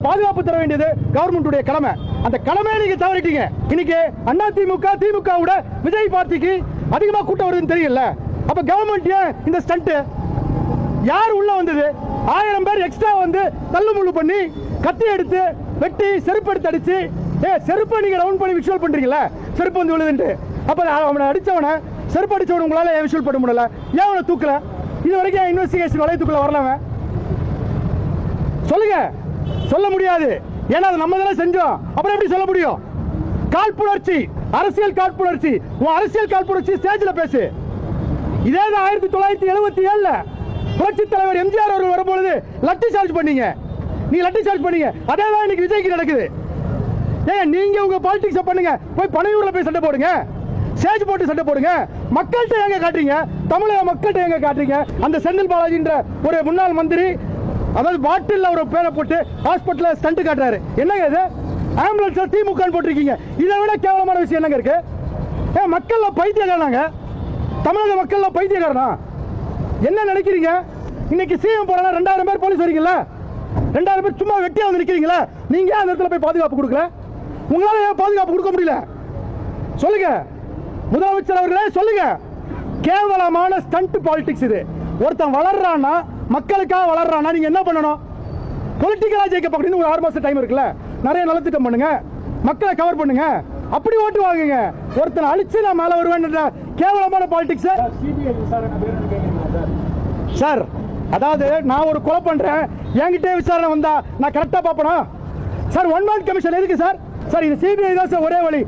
பாதுகாப்பு தர வேண்டியது கவர்மெண்ட் கடமை. அந்த கடமையை நீங்க தவறிட்டீங்க. இன்னைக்கு அண்ணா திமுக திமுகவோட விஜய் பார்ட்டிக்கு அதிகமா கூட்டம் வருதுன்னு தெரியல. அப்ப கவர்மெண்ட் இந்த ஸ்டண்ட் யார் உள்ள வந்தது? 1000 பேர் எக்ஸ்ட்ரா வந்து தள்ளுமுள்ளு பண்ணி கத்தி எடுத்து வெட்டி செருப்பு எடுத்து அடிச்சு செருப்பை நீங்க ரவுண்ட் பண்ணி விஷுவல் பண்றீங்களா? செருப்பு வந்து விழுதுன்ட்டு. அப்ப அவனை அடிச்சவனை செருப்பு அடிச்சவன உங்களால விஷுவல் பண்ண முடியல. ஏன் அவனை தூக்கல? இது வரைக்கும் இன்வெஸ்டிகேஷன் வளையத்துக்குள்ள வரலவன் சொல்லுங்க. சொல்ல முடியாது. ஏன்னா அது நம்ம தானே செஞ்சோம். அப்புறம் எப்படி சொல்ல முடியும்? காழ்ப்புணர்ச்சி, அரசியல் காழ்ப்புணர்ச்சி. உன் அரசியல் காழ்ப்புணர்ச்சி ஸ்டேஜ்ல பேசு. இதே 1977 புரட்சி தலைவர் எம்ஜிஆர் அவர்கள் வரும்பொழுது லட்டி சார்ஜ் பண்ணீங்க. நீ லட்டி சார்ஜ் பண்ணீங்க. அதே தான் இன்னைக்கு விஜய்க்கு நடக்குது. ஏன் நீங்க உங்க பாலிடிக்ஸ் பண்ணுங்க. போய் பனையூர்ல போய் சண்டை போடுங்க. ஸ்டேஜ் போட்டு சண்டை போடுங்க. மக்கள்கிட்ட எங்க காட்டுறீங்க? தமிழக மக்கள்கிட்ட எங்க காட்டுறீங்க? அந்த செந்தில் பாலாஜின்ற ஒரு முன்னாள் மந்திரி, அதாவது பாட்டில் ஒரு பேரை போட்டு ஹாஸ்பிட்டல் ஸ்டண்ட் காட்டுறாரு. என்னங்க இது? ஆம்புலன்ஸ்ல திமுக போட்டிருக்கீங்க. இதை விட கேவலமான விஷயம் என்னங்க இருக்கு? மக்கள் பைத்தியக்காரனாங்க. தமிழக மக்கள் பைத்தியக்காரனா? என்ன நினைக்கிறீங்க? இன்னைக்கு சிஎம் போறாங்க, 2000 பேர் போலீஸ் வரீங்களா? 2000 பேர் சும்மா வெட்டியா வந்து நிக்கிறீங்களா? நீங்க அந்த இடத்துல போய் பாதுகாப்பு கொடுக்கல. உங்களால ஏன் பாதுகாப்பு கொடுக்க முடியல? சொல்லுங்க முதலமைச்சர் அவர்களே, சொல்லுங்க. கேவலமான ஸ்டண்ட் பாலிடிக்ஸ் இது. ஒருத்தன் வளர்றான்னா, மக்களுக்காக வளர்றானா, நீங்க என்ன பண்ணணும்? பொலிட்டிக்கலா ஜெயிக்க அப்படின்னு ஒரு 6 மாசம் டைம் இருக்குல்ல, நிறைய நலத்திட்டம் பண்ணுங்க, மக்களை கவர் பண்ணுங்க, அப்படி ஓட்டு வாங்குங்க. ஒருத்தனை அழிச்சு நான் மேல வருவேன் கேவலமான பாலிடிக்ஸ் சார். அதாவது நான் ஒரு கொலை பண்றேன், என்கிட்ட விசாரணை வந்தா நான் கரெக்டா பாப்பனா சார்? 1 man கமிஷன் எதுக்கு சார்? சார் இது சிபிஐ தான் சார் ஒரே வழி.